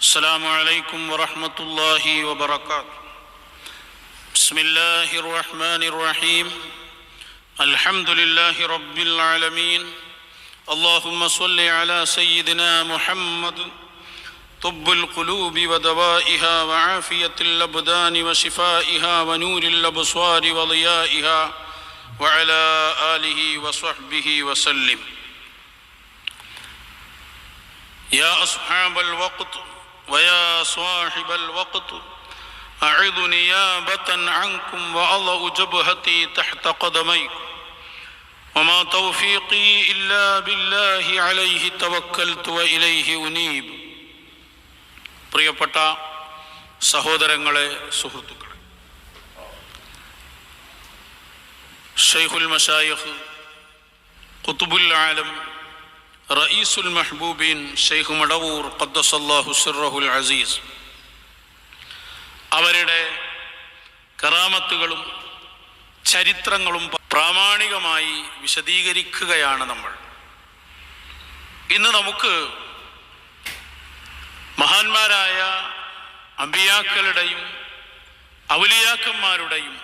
السلام عليكم ورحمة الله وبركاته. بسم الله الرحمن الرحيم. الحمد لله رب العالمين. اللهم صل على سيدنا محمد طب القلوب ودوائها وعافية الأبدان وشفائها ونور الأبصار وضيائها وعلى آله وصحبه وسلم. يا أصحاب الوقت ويا صاحب الوقت أعظ نيابة عنكم وأضع جبهتي تحت قدميكم وما توفيقي إلا بالله عليه توكلت وإليه أنيب. പ്രിയപ്പെട്ട സഹോദരങ്ങളെ, സുഹൃത്തുക്കളെ, ഷെയ്ഖുൽ മശായിഖ് ഖുതുബുൽ ആലം റഈസുൽ മഹ്ബൂബീൻ ഷെയ്ഖ് മടവൂർ ഖദ്ദസല്ലാഹു സിർറഹുൽ അസീസ് അവരുടെ കറാമത്തുകളും ചരിത്രങ്ങളും പ്രാമാണികമായി വിശദീകരിക്കുകയാണ് നമ്മൾ. ഇന്ന് നമുക്ക് മഹാന്മാരായ അമ്പിയാക്കളുടെയും ഔലിയാക്കന്മാരുടെയും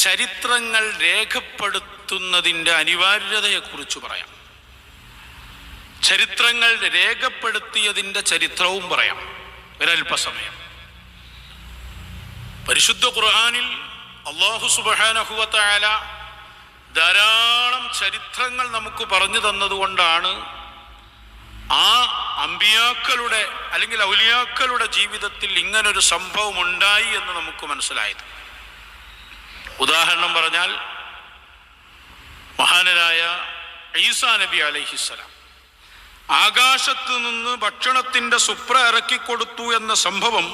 ചരിത്രങ്ങൾ രേഖപ്പെടുത്തുന്നതിൻ്റെ അനിവാര്യതയെക്കുറിച്ച് പറയാം. ചരിത്രങ്ങൾ രേഖപ്പെടുത്തിയതിൻ്റെ ചരിത്രവും പറയാം ഒരൽപ്പസമയം. പരിശുദ്ധ ഖുർആനിൽ അല്ലാഹു സുബ്ഹാനഹു വ തആല ധാരാളം ചരിത്രങ്ങൾ നമുക്ക് പറഞ്ഞു തന്നതുകൊണ്ടാണ് ആ അമ്പിയാക്കളുടെ അല്ലെങ്കിൽ ഔലിയാക്കളുടെ ജീവിതത്തിൽ ഇങ്ങനൊരു സംഭവം ഉണ്ടായി എന്ന് നമുക്ക് മനസ്സിലായത്. ഉദാഹരണം പറഞ്ഞാൽ മഹാനരായ ഈസാ നബി അലൈഹിസ്സലാം ആകാശത്ത് നിന്ന് ഭക്ഷണത്തിൻ്റെ സുപ്ര ഇറക്കിക്കൊടുത്തു എന്ന സംഭവം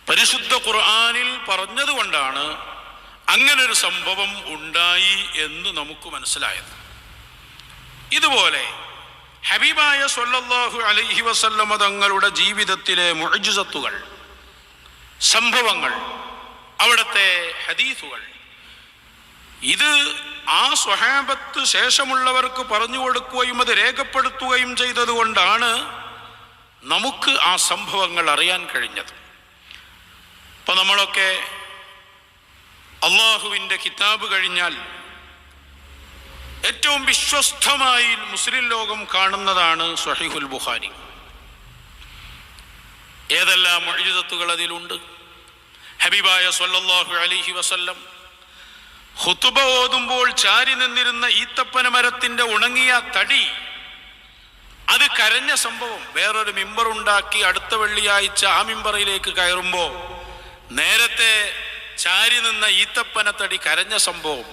പരിശുദ്ധ ഖുർആനിൽ പറഞ്ഞതുകൊണ്ടാണ് അങ്ങനൊരു സംഭവം ഉണ്ടായി എന്ന് നമുക്ക് മനസ്സിലായത്. ഇതുപോലെ ഹബീബായ സ്വല്ലല്ലാഹു അലൈഹി വസല്ലമ തങ്ങളുടെ ജീവിതത്തിലെ മുഅ്ജിസത്തുകൾ, സംഭവങ്ങൾ, അവിടുത്തെ ഹദീസുകൾ, ഇത് ആ സ്വഹാബത്ത് ശേഷമുള്ളവർക്ക് പറഞ്ഞു കൊടുക്കുകയും അത് രേഖപ്പെടുത്തുകയും ചെയ്തതുകൊണ്ടാണ് നമുക്ക് ആ സംഭവങ്ങൾ അറിയാൻ കഴിഞ്ഞത്. ഇപ്പം നമ്മളൊക്കെ അള്ളാഹുവിൻ്റെ കിതാബ് കഴിഞ്ഞാൽ ഏറ്റവും വിശ്വസ്തമായി മുസ്ലിം ലോകം കാണുന്നതാണ് സ്വഹീഹുൽ ബുഖാരി. ഏതെല്ലാം മുഅ്ജിസത്തുകൾ അതിലുണ്ട്. ഹബീബായ സ്വല്ലല്ലാഹു അലൈഹി വസല്ലം ഖുതുബ ഓതുമ്പോൾ ചാരി നിന്നിരുന്ന ഈത്തപ്പന മരത്തിന്റെ ഉണങ്ങിയ തടി അത് കരഞ്ഞ സംഭവം. വേറൊരു മിമ്പർ ഉണ്ടാക്കി അടുത്ത വെള്ളിയാഴ്ച ആ മിമ്പറിലേക്ക് കയറുമ്പോൾ നേരത്തെ ചാരി നിന്ന ഈത്തപ്പന തടി കരഞ്ഞ സംഭവം.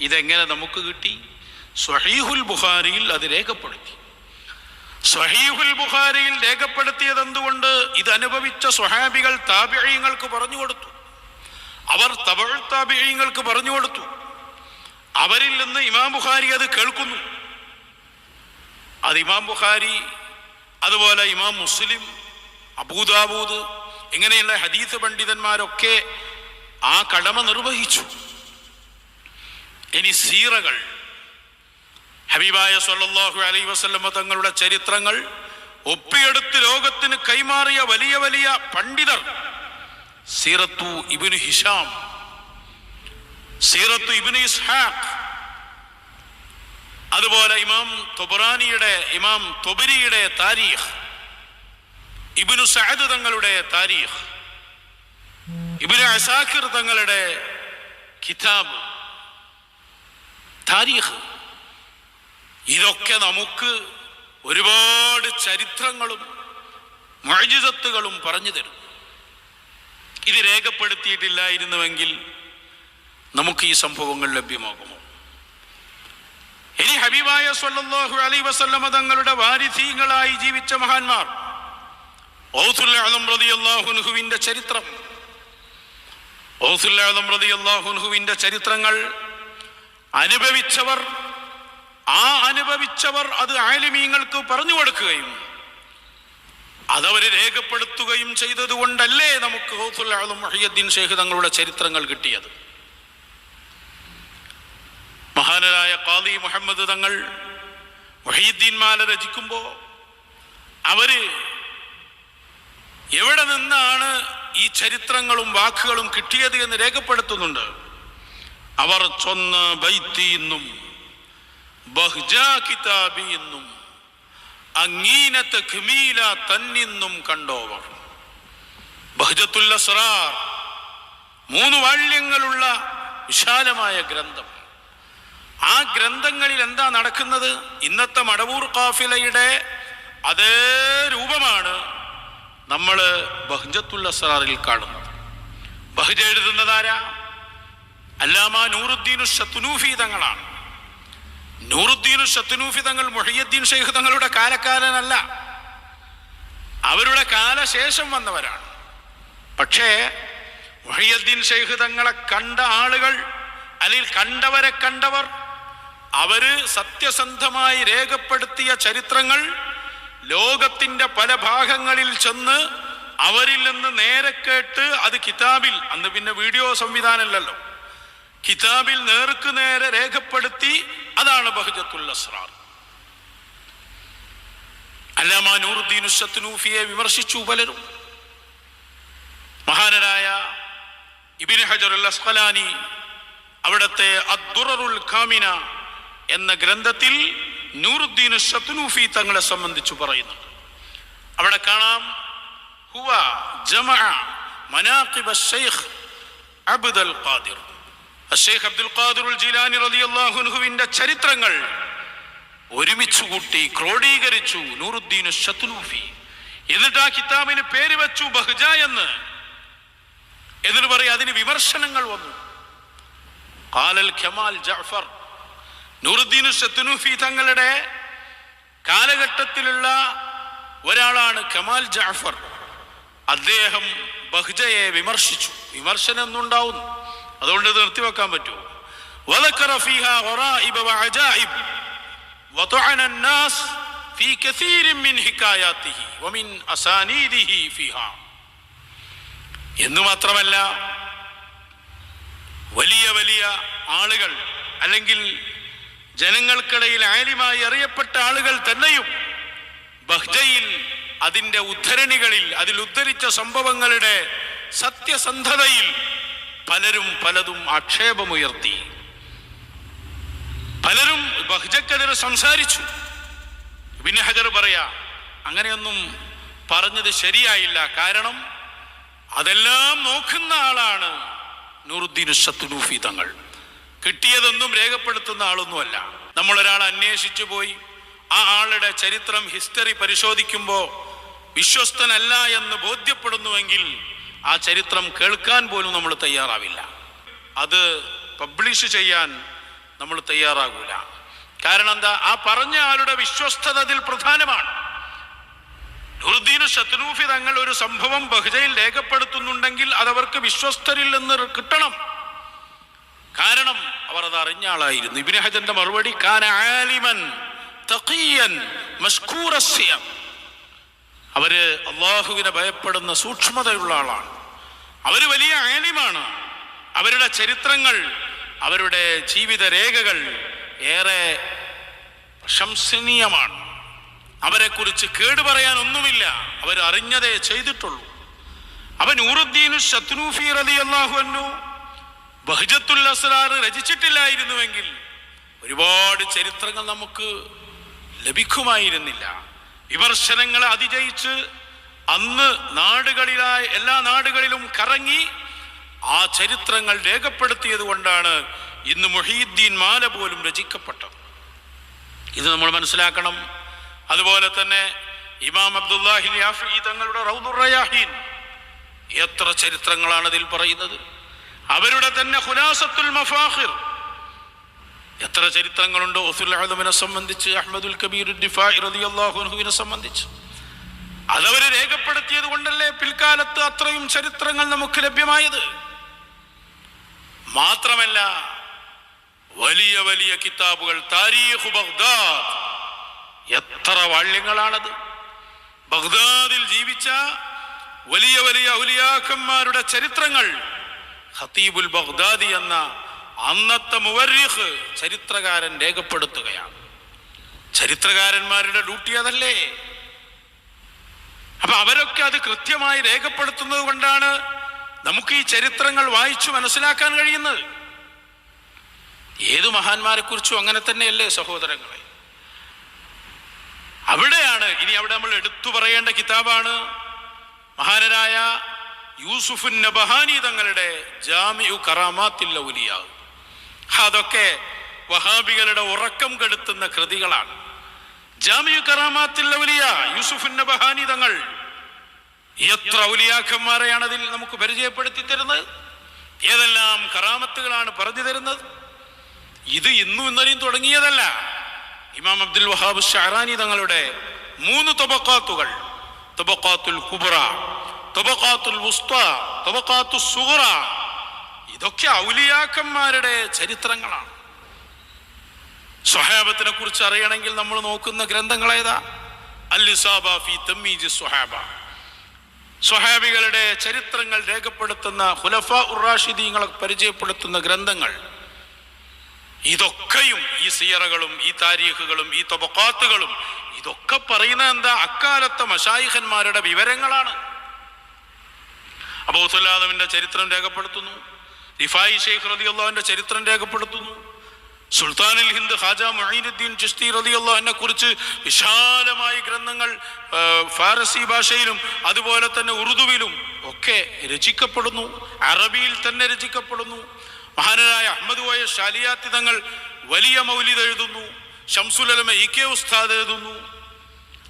ഇതെങ്ങനെ നമുക്ക് കിട്ടി? സ്വഹീഹുൽ ബുഖാരിയിൽ അത് രേഖപ്പെടുത്തി. സ്വഹീഹുൽ ബുഖാരിയിൽ രേഖപ്പെടുത്തിയത് എന്തുകൊണ്ട്? ഇത് അനുഭവിച്ച സ്വഹാബികൾ താബിഈങ്ങൾക്ക് പറഞ്ഞു കൊടുത്തു. അവർ തബഉ താബിഈങ്ങൾക്ക് പറഞ്ഞു കൊടുത്തു. അവരിൽ നിന്ന് ഇമാം ബുഖാരി അത് കേൾക്കുന്നു. അത് ഇമാം ബുഖാരി, അതുപോലെ ഇമാം മുസ്ലിം, അബൂദാവൂദ്, ഇങ്ങനെയുള്ള ഹദീസ് പണ്ഡിതന്മാരൊക്കെ ആ കടമ നിർവഹിച്ചു. ഇനി സീറകൾ, ഹബീബായ സ്വല്ലല്ലാഹു അലൈഹി വസല്ലമ തങ്ങളുടെ ചരിത്രങ്ങൾ ഒപ്പിയെടുത്ത് ലോകത്തിന് കൈമാറിയ വലിയ വലിയ പണ്ഡിതർ, സീറത്തു ഇബ്നു ഹിഷാം, സീറത്തു ഇബ്നു ഇസ്ഹാഖ്, അതുപോലെ ഇമാം തൊബരിയുടെ താരീഖ്, ഇബ്നു സഅദ് തങ്ങളുടെ താരീഖ്, ഇബ്നു അസാക്കിർ തങ്ങളുടെ കിതാബ് താരീഖ്, ഇതൊക്കെ നമുക്ക് ഒരുപാട് ചരിത്രങ്ങളും മുഅ്ജിസത്തുകളും പറഞ്ഞു തരും. ഇത് രേഖപ്പെടുത്തിയിട്ടില്ലായിരുന്നുവെങ്കിൽ നമുക്ക് ഈ സംഭവങ്ങൾ ലഭ്യമാകുമോ? ഇനി ഹബീബായ സ്വല്ലല്ലാഹു അലൈഹി വസല്ലമ തങ്ങളുടെ വാരിസീങ്ങളായി ജീവിച്ച മഹാന്മാർ, ഔസുൽ അഅ്ലം റളിയല്ലാഹു അൻഹുവിന്റെ ചരിത്രം, ഔസുൽ അഅ്ലം റളിയല്ലാഹു അൻഹുവിന്റെ ചരിത്രങ്ങൾ അനുഭവിച്ചവർ അത് ആലിമീങ്ങൾക്ക് പറഞ്ഞു കൊടുക്കുകയും അതവര് രേഖപ്പെടുത്തുകയും ചെയ്തത് കൊണ്ടല്ലേ നമുക്ക് ഗൗസുൽ ആലം മുഹിയുദ്ദീൻ ശൈഖ് തങ്ങളുടെ ചരിത്രങ്ങൾ കിട്ടിയത്. മഹാനരായ ഖാദി മുഹമ്മദ് തങ്ങൾ മുഹിയുദ്ദീൻ മാല രചിക്കുമ്പോൾ അവര് എവിടെ നിന്നാണ് ഈ ചരിത്രങ്ങളും വാക്കുകളും കിട്ടിയത് എന്ന് രേഖപ്പെടുത്തുന്നുണ്ട്. അവർ ചൊന്ന ബൈത്തിന്നും ബഹ്ജാ കിതാബിന്നും അങ്ങീനത്ത് ഖമീല തന്നിന്നും കണ്ടോവർ. ബഹ്ജത്തുൽ അസ്റാർ 3 വാള്യങ്ങളുള്ള വിശാലമായ ഗ്രന്ഥം. ആ ഗ്രന്ഥങ്ങളിൽ എന്താ നടക്കുന്നത്? ഇന്നത്തെ മടവൂർ ഖാഫിലയുടെ അതേ രൂപമാണ് നമ്മൾ ബഹ്ജത്തുൽ അസ്റാറിൽ കാണുന്നത്. ബഹ്ജ എഴുതുന്നതാരാ? അല്ലാമ നൂറുദ്ദീൻ ശത്നൂഫി തങ്ങളാണ്. നൂറുദ്ദീൻ ശത്നൂഫി തങ്ങൾ മുഹയ്യദ്ദീൻ ശൈഖ് തങ്ങളുടെ കാലക്കാരനല്ല, അവരുടെ കാലശേഷം വന്നവരാണ്. പക്ഷേ മുഹയ്യദ്ദീൻ ശൈഖ് തങ്ങളെ കണ്ട ആളുകൾ, അല്ലെങ്കിൽ കണ്ടവരെ കണ്ടവർ, അവര് സത്യസന്ധമായി രേഖപ്പെടുത്തിയ ചരിത്രങ്ങൾ ലോകത്തിന്റെ പല ഭാഗങ്ങളിൽ ചെന്ന് അവരിൽ നിന്ന് നേരെ കേട്ട് അത് കിതാബിൽ, അന്ന് പിന്നെ വീഡിയോ സംവിധാനമല്ലല്ലോ, കിതാബിൽ നേർക്ക് നേരെ രേഖപ്പെടുത്തി. അതാണ് ബഹ്ജത്തുൽ അസ്റാർ. അല്ലാമ നൂറുദ്ദീൻ ശത്നൂഫിയെ വിമർശിച്ചു പലരും. മഹാനരായ ഇബ്നു ഹജർ അൽ അസ്ഖലാനി അവിടുത്തെ അദ്ദുററുൽ കാമിന എന്ന ഗ്രന്ഥത്തിൽ നൂറുദ്ദീൻ ശത്നൂഫി തങ്ങളെ സംബന്ധിച്ചു പറയുന്നുണ്ട്. അവിടെ കാണാം, ഹുവ ജമഅ മനാഖിബ ശൈഖ് അബ്ദുൽ ഖാദിർ, ശൈഖ് അബ്ദുൽ ഖാദിർ ജീലാനി റളിയല്ലാഹു അൻഹുവിന്റെ ചരിത്രങ്ങൾ ഒരുമിച്ച് കൂട്ടി ക്രോഡീകരിച്ചു നൂറുദ്ദീൻ ശത്നൂഫി. എന്നിട്ട് ആ കിതാബിന് പേര് വെച്ചു ബഹ്ജ എന്ന്. എന്നിട്ട് പറയും അതിന് വിമർശനങ്ങൾ വന്നു. ഖാലൽ കമാൽ ജഅഫർ, നൂറുദ്ദീൻ ശത്നൂഫി തങ്ങളുടെ കാലഘട്ടത്തിലുള്ള ഒരാളാണ് കമാൽ ജഅഫർ. അദ്ദേഹം ബഹ്ജയെ വിമർശിച്ചു. വിമർശനം ഒന്നുണ്ടാവുന്നു, അതുകൊണ്ട് നിർത്തിവെക്കാൻ പറ്റുമോ? വദക്കറ ഫീഹാ ഗറായിബ വഅജായിബ് വതഅന الناس في كثير من حكاياته ومن اسانيده فيها. എന്ന് മാത്രമല്ല, വലിയ വലിയ ആളുകൾ, അല്ലെങ്കിൽ ജനങ്ങൾക്കിടയിൽ ആലിമായി അറിയപ്പെട്ട ആളുകൾ തന്നെയും ബഹ്ജയിൽ അതിൻ്റെ ഉദ്ധരണികളിൽ, അതിൽ ഉദ്ധരിച്ച സംഭവങ്ങളുടെ സത്യസന്ധതയിൽ പലരും പലതും ആക്ഷേപമുയർത്തി. പലരും ബഹ്ജക്കെതിരെ സംസാരിച്ചു. ഇബ്നു ഹജർ പറയാ, അങ്ങനെയൊന്നും പറഞ്ഞത് ശരിയായില്ല. കാരണം അതെല്ലാം നോക്കുന്ന ആളാണ് നൂറുദ്ദീൻ ശത്നൂഫി തങ്ങൾ. കിട്ടിയതൊന്നും രേഖപ്പെടുത്തുന്ന ആളൊന്നുമല്ല. നമ്മളൊരാൾ അന്വേഷിച്ചു പോയി ആ ആളുടെ ചരിത്രം, ഹിസ്റ്ററി പരിശോധിക്കുമ്പോൾ വിശ്വസ്തനല്ല എന്ന് ബോധ്യപ്പെടുന്നുവെങ്കിൽ ആ ചരിത്രം കേൾക്കാൻ പോലും നമ്മൾ തയ്യാറാവില്ല. അത് പബ്ലിഷ് ചെയ്യാൻ നമ്മൾ തയ്യാറാകൂല. കാരണം എന്താ? ആ പറഞ്ഞ ആളുടെ വിശ്വസ്തത അതിൽ പ്രധാനമാണ്. നൂറുദ്ദീൻ ശത്നൂഫി തങ്ങൾ ഒരു സംഭവം ബഹ്ജയിൽ രേഖപ്പെടുത്തുന്നുണ്ടെങ്കിൽ അതവർക്ക് വിശ്വസ്തരിൽ നിന്ന് കിട്ടണം. കാരണം അവർ അത് അറിഞ്ഞ ആളായിരുന്നു. ഇബ്നു ഹജറിന്റെ മറുപടി, കാന ആലിമൻ തഖിയൻ മഷ്കൂറസ്യം, അവര് അള്ളാഹുവിനെ ഭയപ്പെടുന്ന സൂക്ഷ്മതയുള്ള ആളാണ്. അവര് വലിയ ആലിമാണ്. അവരുടെ ചരിത്രങ്ങൾ, അവരുടെ ജീവിത രേഖകൾ ഏറെ പ്രശംസനീയമാണ്. അവരെക്കുറിച്ച് കേടുപറയാൻ ഒന്നുമില്ല. അവർ അറിഞ്ഞതേ ചെയ്തിട്ടുള്ളൂ. അവൻ നൂറുദ്ദീൻ ശത്നൂഫി റളിയല്ലാഹു അൻഹു ബഹ്ജത്തുൽ അസ്റാർ രചിച്ചിട്ടില്ലായിരുന്നുവെങ്കിൽ ഒരുപാട് ചരിത്രങ്ങൾ നമുക്ക് ലഭിക്കുമായിരുന്നില്ല. വിമർശനങ്ങളെ അതിജയിച്ച് അന്ന് നാടുകളിലായി എല്ലാ നാടുകളിലും കറങ്ങി ആ ചരിത്രങ്ങൾ രേഖപ്പെടുത്തിയത് കൊണ്ടാണ് ഇന്ന് മുഹീദ്ദീൻ മാല പോലും രചിക്കപ്പെട്ടത്. ഇത് നമ്മൾ മനസ്സിലാക്കണം. അതുപോലെ തന്നെ ഇമാം അബ്ദുല്ലാഹി യാഫി തങ്ങളുടെ റൗദുർ റയാഹീൻ, എത്ര ചരിത്രങ്ങളാണ് അതിൽ പറയുന്നത്. അവരുടെ തന്നെ ഖുലാസത്തുൽ മഫാഖിർ, എത്ര ചരിത്രങ്ങളുണ്ട് ഗൗസുൽ ആദമിനെ സംബന്ധിച്ച്, അഹ്മദുൽ കബീർ ദിഫാഇ റളിയല്ലാഹു അൻഹുവിനെ സംബന്ധിച്ച്. അതവർ രേഖപ്പെടുത്തിയത് കൊണ്ടല്ലേ പിൽക്കാലത്ത് അത്രയും ചരിത്രങ്ങൾ നമുക്ക് ലഭ്യമായത്. മാത്രമല്ല, വലിയ വലിയ കിതാബുകൾ, താരീഖ് ബഗ്ദാദ്, എത്ര വാള്യങ്ങളാണത്. ബഗ്ദാദിൽ ജീവിച്ച വലിയ വലിയ ഔലിയാക്കന്മാരുടെ ചരിത്രങ്ങൾ ഖതീബുൽ ബഗ്ദാദി എന്ന അന്നത്തെ മുവരിഖ് ചരിത്രകാരൻ രേഖപ്പെടുത്തുകയാണ്. ചരിത്രകാരന്മാരുടെ ഡ്യൂട്ടി അതല്ലേ? അപ്പൊ അവരൊക്കെ അത് കൃത്യമായി രേഖപ്പെടുത്തുന്നത് കൊണ്ടാണ് നമുക്ക് ഈ ചരിത്രങ്ങൾ വായിച്ചു മനസ്സിലാക്കാൻ കഴിയുന്നത്. ഏതു മഹാന്മാരെ കുറിച്ചും അങ്ങനെ തന്നെയല്ലേ സഹോദരങ്ങളെ? അവിടെയാണ് ഇനി അവിടെ നമ്മൾ എടുത്തു പറയേണ്ട കിതാബാണ് മഹാനരായ യൂസുഫ് നബഹാനി തങ്ങളുടെ ജാമിഉ കറാമാത്തിൽ ഔലിയാ. അതൊക്കെ വഹാബികളുടെ ഉറക്കം കെടുത്തുന്ന കൃതികളാണ്. ജാമിഉ കറാമാത്തിൽ ഔലിയാ, യൂസുഫ് നബഹാനി തങ്ങൾ എത്ര ഔലിയാക്കന്മാരെയാണ് അതിൽ നമുക്ക് പരിചയപ്പെടുത്തി തരുന്നത്, ഏതെല്ലാം കറാമത്തുകളാണ് പറഞ്ഞു തരുന്നത്. ഇത് ഇന്നും ഇന്നലെയും തുടങ്ങിയതല്ല. ഇമാം അബ്ദുൽ വഹാബ് ഷഅറാനി തങ്ങളുടെ 3 തബഖാത്തുകൾ, തബഖാത്തുൽ കുബ്ര, തബഖാത്തുൽ വുസ്ത, തബഖാത്തുസ് സുഗ്റ, ഇതൊക്കെ ഔലിയാക്കന്മാരുടെ ചരിത്രങ്ങളാണ്. സ്വഹാബത്തിനെ കുറിച്ച് അറിയണമെങ്കിൽ നമ്മൾ നോക്കുന്ന ഗ്രന്ഥങ്ങൾ ഏതാ? അൽ-ഇസാബ ഫീ തംയീജ് സ്വഹാബ, സ്വഹാബികളുടെ ചരിത്രങ്ങൾ രേഖപ്പെടുത്തുന്ന ഖുലഫാ ഉർ-റാഷിദീങ്ങളെ പരിചയപ്പെടുത്തുന്ന ഗ്രന്ഥങ്ങൾ. ഇതൊക്കെയും ഈ സിയറകളും ഈ താരീഖുകളും ഈ തബഖാത്തുകളും ഇതൊക്കെ പറയുന്നത് എന്താ? അക്കാലത്തെ മശായിഖന്മാരുടെ വിവരങ്ങളാണ്. അബൂ സുലാമിന്റെ ചരിത്രം രേഖപ്പെടുത്തുന്നു, റിഫായി ശൈഖ് റളിയല്ലാഹുവിന്റെ ചരിത്രം രേഖപ്പെടുത്തുന്നു, സുൽത്താനുൽ ഹിന്ദ് ഖാജ മുഈനുദ്ദീൻ ചിശ്തി റളിയല്ലാഹുവിനെ കുറിച്ച് വിശാലമായ ഗ്രന്ഥങ്ങൾ ഫാരസി ഭാഷയിലും അതുപോലെ തന്നെ ഉറുദുവിലും ഒക്കെ രചിക്കപ്പെടുന്നു, അറബിയിൽ തന്നെ രചിക്കപ്പെടുന്നു. മഹാനായ അഹ്മദ് കോയ ഷാലിയാത്തി തങ്ങൾ വലിയ മൗലിദ് എഴുതുന്നു, ശംസുൽ ഉലമ ഇ.കെ. ഉസ്താദ് എഴുതുന്നു.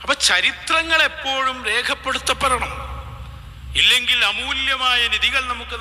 അപ്പൊ ചരിത്രങ്ങൾ എപ്പോഴും രേഖപ്പെടുത്തപ്പെടണം, ഇല്ലെങ്കിൽ അമൂല്യമായ നിധികൾ നമുക്ക്